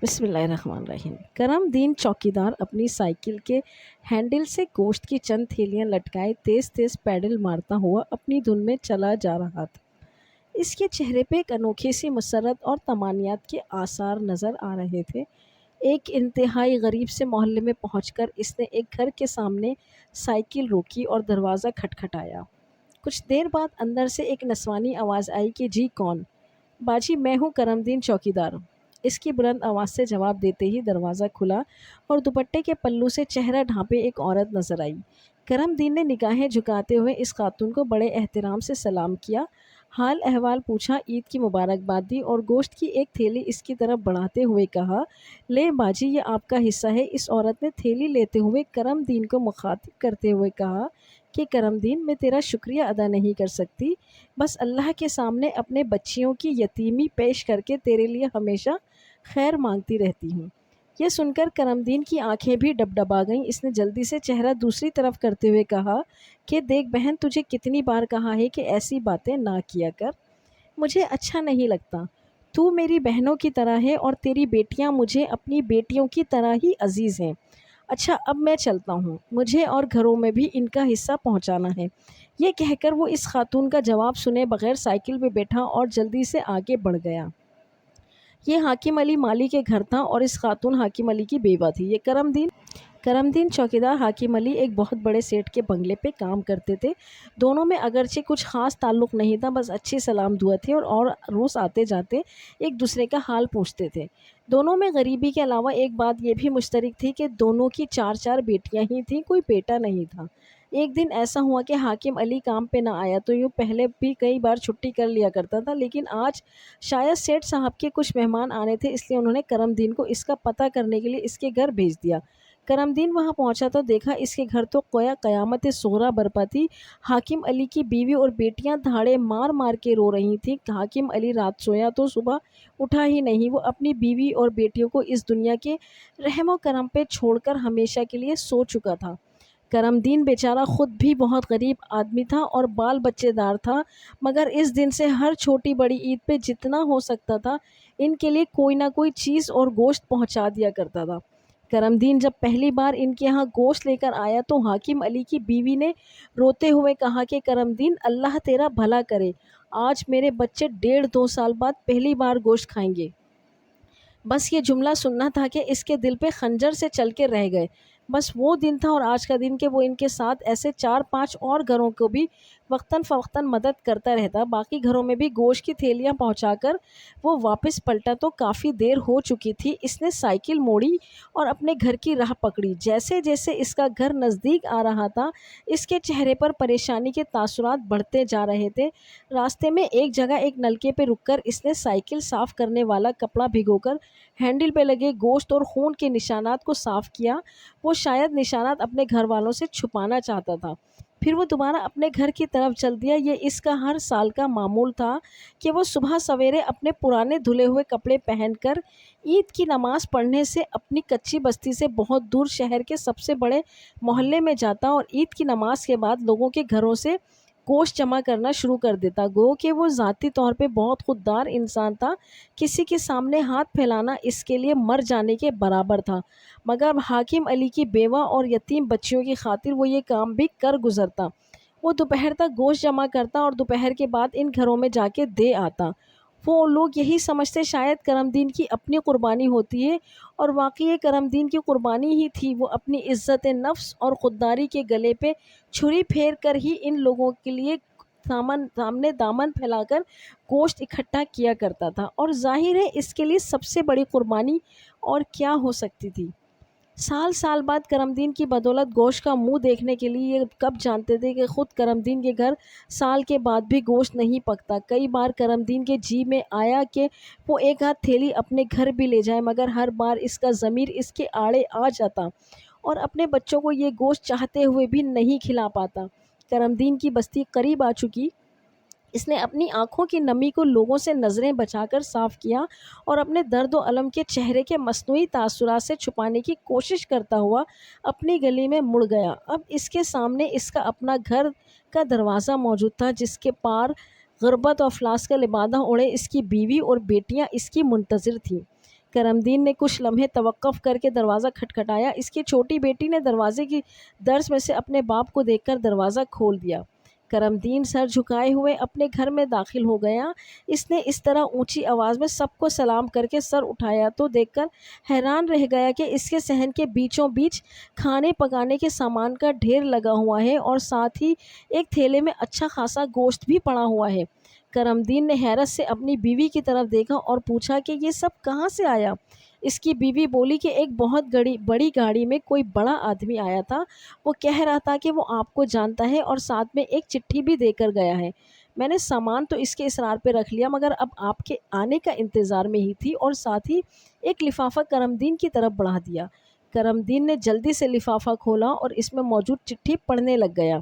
بسم اللہ الرحمن الرحیم۔ کرم دین چوکیدار اپنی سائیکل کے ہینڈل سے گوشت کی چند تھیلیاں لٹکائے تیز تیز پیڈل مارتا ہوا اپنی دھن میں چلا جا رہا تھا۔ اس کے چہرے پہ ایک انوکھی سی مسرت اور طمانینت کے آثار نظر آ رہے تھے۔ ایک انتہائی غریب سے محلے میں پہنچ کر اس نے ایک گھر کے سامنے سائیکل روکی اور دروازہ کھٹکھٹایا۔ کچھ دیر بعد اندر سے ایک نسوانی آواز آئی کہ جی کون؟ باجی میں ہوں کرم دین چوکیدار۔ اس کی بلند آواز سے جواب دیتے ہی دروازہ کھلا اور دوپٹے کے پلو سے چہرہ ڈھانپے ایک عورت نظر آئی۔ کرم دین نے نگاہیں جھکاتے ہوئے اس خاتون کو بڑے احترام سے سلام کیا، حال احوال پوچھا، عید کی مبارکباد دی اور گوشت کی ایک تھیلی اس کی طرف بڑھاتے ہوئے کہا، لے باجی یہ آپ کا حصہ ہے۔ اس عورت نے تھیلی لیتے ہوئے کرم دین کو مخاطب کرتے ہوئے کہا کہ کرم دین میں تیرا شکریہ ادا نہیں کر سکتی، بس اللہ کے سامنے اپنے بچیوں کی یتیمی پیش کر کے تیرے لیے ہمیشہ خیر مانگتی رہتی ہوں۔ یہ سن کر کرم دین کی آنکھیں بھی ڈبڈبا گئیں۔ اس نے جلدی سے چہرہ دوسری طرف کرتے ہوئے کہا کہ دیکھ بہن، تجھے کتنی بار کہا ہے کہ ایسی باتیں نہ کیا کر، مجھے اچھا نہیں لگتا۔ تو میری بہنوں کی طرح ہے اور تیری بیٹیاں مجھے اپنی بیٹیوں کی طرح ہی عزیز ہیں۔ اچھا اب میں چلتا ہوں، مجھے اور گھروں میں بھی ان کا حصہ پہنچانا ہے۔ یہ کہہ کر وہ اس خاتون کا جواب سنے بغیر سائیکل پہ بیٹھا اور جلدی سے آگے بڑھ گیا۔ یہ حاکم علی مالی کے گھر تھا اور اس خاتون حاکم علی کی بیوہ تھی۔ یہ کرم دین چوکیدار حاکم علی ایک بہت بڑے سیٹھ کے بنگلے پہ کام کرتے تھے۔ دونوں میں اگرچہ کچھ خاص تعلق نہیں تھا، بس اچھی سلام دعا تھی اور روز آتے جاتے ایک دوسرے کا حال پوچھتے تھے۔ دونوں میں غریبی کے علاوہ ایک بات یہ بھی مشترک تھی کہ دونوں کی چار بیٹیاں ہی تھیں، کوئی بیٹا نہیں تھا۔ ایک دن ایسا ہوا کہ حاکم علی کام پہ نہ آیا تو یوں پہلے بھی کئی بار چھٹی کر لیا کرتا تھا، لیکن آج شاید سیٹھ صاحب کے کچھ مہمان آنے تھے، اس لیے انہوں نے کرم دین کو اس کا پتہ کرنے کے لیے اس کے گھر بھیج دیا۔ کرم دین وہاں پہنچا تو دیکھا اس کے گھر تو گویا قیامت صغریٰ برپا تھی۔ حاکم علی کی بیوی اور بیٹیاں دھاڑے مار مار کے رو رہی تھیں۔ حاکم علی رات سویا تو صبح اٹھا ہی نہیں۔ وہ اپنی بیوی اور بیٹیوں کو اس دنیا کے رحم و کرم پہ چھوڑ کر ہمیشہ کے لیے سو چکا تھا۔ کرم دین بیچارہ خود بھی بہت غریب آدمی تھا اور بال بچے دار تھا، مگر اس دن سے ہر چھوٹی بڑی عید پہ جتنا ہو سکتا تھا ان کے لیے کوئی نہ کوئی چیز اور گوشت پہنچا دیا کرتا تھا۔ کرم دین جب پہلی بار ان کے ہاں گوشت لے کر آیا تو حاکم علی کی بیوی نے روتے ہوئے کہا کہ کرم دین اللہ تیرا بھلا کرے، آج میرے بچے 1.5-2 سال بعد پہلی بار گوشت کھائیں گے۔ بس یہ جملہ سننا تھا کہ اس کے دل پہ خنجر سے چل کے رہ گئے۔ بس وہ دن تھا اور آج کا دن کہ وہ ان کے ساتھ ایسے 4-5 اور گھروں کو بھی وقتاً فوقتاً مدد کرتا رہتا۔ باقی گھروں میں بھی گوشت کی تھیلیاں پہنچا کر وہ واپس پلٹا تو کافی دیر ہو چکی تھی۔ اس نے سائیکل موڑی اور اپنے گھر کی راہ پکڑی۔ جیسے جیسے اس کا گھر نزدیک آ رہا تھا اس کے چہرے پر پریشانی کے تاثرات بڑھتے جا رہے تھے۔ راستے میں ایک جگہ ایک نلکے پہ رک کر اس نے سائیکل صاف کرنے والا کپڑا بھگو کر ہینڈل پہ لگے گوشت اور خون کے نشانات کو صاف کیا۔ وہ شاید نشانات اپنے گھر والوں سے چھپانا چاہتا تھا۔ پھر وہ دوبارہ اپنے گھر کی طرف چل دیا۔ یہ اس کا ہر سال کا معمول تھا کہ وہ صبح سویرے اپنے پرانے دھلے ہوئے کپڑے پہن کر عید کی نماز پڑھنے سے اپنی کچی بستی سے بہت دور شہر کے سب سے بڑے محلے میں جاتا اور عید کی نماز کے بعد لوگوں کے گھروں سے گوشت جمع کرنا شروع کر دیتا۔ گو کہ وہ ذاتی طور پہ بہت خوددار انسان تھا، کسی کے سامنے ہاتھ پھیلانا اس کے لیے مر جانے کے برابر تھا، مگر حاکم علی کی بیوہ اور یتیم بچیوں کی خاطر وہ یہ کام بھی کر گزرتا۔ وہ دوپہر تک گوشت جمع کرتا اور دوپہر کے بعد ان گھروں میں جا کے دے آتا۔ وہ لوگ یہی سمجھتے شاید کرم دین کی اپنی قربانی ہوتی ہے، اور واقعی یہ کرم دین کی قربانی ہی تھی۔ وہ اپنی عزت نفس اور خودداری کے گلے پہ چھری پھیر کر ہی ان لوگوں کے لیے سامنے دامن پھیلا کر گوشت اکٹھا کیا کرتا تھا، اور ظاہر ہے اس کے لیے سب سے بڑی قربانی اور کیا ہو سکتی تھی۔ سال بعد کرم دین کی بدولت گوشت کا منہ دیکھنے کے لیے یہ کب جانتے تھے کہ خود کرم دین کے گھر سال کے بعد بھی گوشت نہیں پکتا۔ کئی بار کرم دین کے جی میں آیا کہ وہ ایک ہاتھ تھیلی اپنے گھر بھی لے جائے، مگر ہر بار اس کا ضمیر اس کے آڑے آ جاتا اور اپنے بچوں کو یہ گوشت چاہتے ہوئے بھی نہیں کھلا پاتا۔ کرم دین کی بستی قریب آ چکی۔ اس نے اپنی آنکھوں کی نمی کو لوگوں سے نظریں بچا کر صاف کیا اور اپنے درد و الم کے چہرے کے مصنوعی تاثرات سے چھپانے کی کوشش کرتا ہوا اپنی گلی میں مڑ گیا۔ اب اس کے سامنے اس کا اپنا گھر کا دروازہ موجود تھا، جس کے پار غربت و افلاس کا لبادہ اوڑھے اس کی بیوی اور بیٹیاں اس کی منتظر تھیں۔ کرم دین نے کچھ لمحے توقف کر کے دروازہ کھٹکھٹایا۔ اس کی چھوٹی بیٹی نے دروازے کی درز میں سے اپنے باپ کو دیکھ کر دروازہ کھول دیا۔ کرم دین سر جھکائے ہوئے اپنے گھر میں داخل ہو گیا۔ اس نے اس طرح اونچی آواز میں سب کو سلام کر کے سر اٹھایا تو دیکھ کر حیران رہ گیا کہ اس کے صحن کے بیچوں بیچ کھانے پکانے کے سامان کا ڈھیر لگا ہوا ہے اور ساتھ ہی ایک تھیلے میں اچھا خاصا گوشت بھی پڑا ہوا ہے۔ کرم دین نے حیرت سے اپنی بیوی کی طرف دیکھا اور پوچھا کہ یہ سب کہاں سے آیا؟ اس کی بیوی بولی کہ ایک بہت بڑی گاڑی میں کوئی بڑا آدمی آیا تھا، وہ کہہ رہا تھا کہ وہ آپ کو جانتا ہے اور ساتھ میں ایک چٹھی بھی دے کر گیا ہے۔ میں نے سامان تو اس کے اصرار پہ رکھ لیا مگر اب آپ کے آنے کا انتظار میں ہی تھی، اور ساتھ ہی ایک لفافہ کرم دین کی طرف بڑھا دیا۔ کرم دین نے جلدی سے لفافہ کھولا اور اس میں موجود چٹھی پڑھنے لگ گیا۔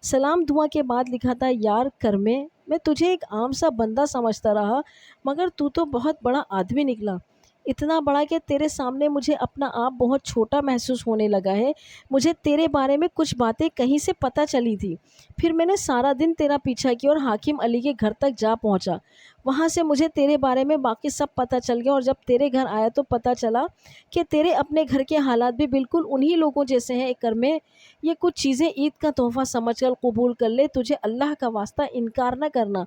سلام دعا کے بعد لکھا تھا، یار کرمے، میں تجھے ایک عام سا بندہ سمجھتا رہا مگر تو بہت بڑا آدمی نکلا، اتنا بڑا کہ تیرے سامنے مجھے اپنا آپ بہت چھوٹا محسوس ہونے لگا ہے۔ مجھے تیرے بارے میں کچھ باتیں کہیں سے پتہ چلی تھی، پھر میں نے سارا دن تیرا پیچھا کیا اور حاکم علی کے گھر تک جا پہنچا، وہاں سے مجھے تیرے بارے میں باقی سب پتہ چل گیا، اور جب تیرے گھر آیا تو پتہ چلا کہ تیرے اپنے گھر کے حالات بھی بالکل انہی لوگوں جیسے ہیں۔ کرمے، یہ کچھ چیزیں عید کا تحفہ سمجھ کر قبول کر لے، تجھے اللہ کا واسطہ انکار نہ کرنا۔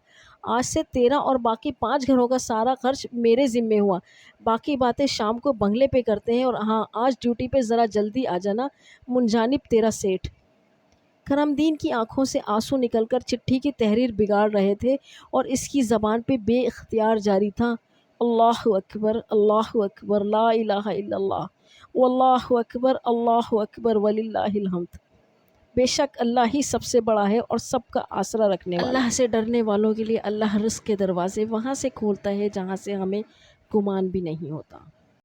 آج سے تیرا اور باقی 5 گھروں کا سارا خرچ میرے ذمے ہوا، باقی باتیں شام کو بنگلے پہ کرتے ہیں، اور ہاں آج ڈیوٹی پہ ذرا جلدی آ جانا، منجانب تیرا سیٹھ۔ کرم دین کی آنکھوں سے آنسو نکل کر چٹھی کی تحریر بگاڑ رہے تھے اور اس کی زبان پہ بے اختیار جاری تھا، اللہ اکبر لا الہ الا اللہ واللہ اکبر وللہ الحمد۔ بے شک اللہ ہی سب سے بڑا ہے اور سب کا آسرا رکھنے والا۔ اللہ سے ڈرنے والوں کے لیے اللہ رزق کے دروازے وہاں سے کھولتا ہے جہاں سے ہمیں گمان بھی نہیں ہوتا۔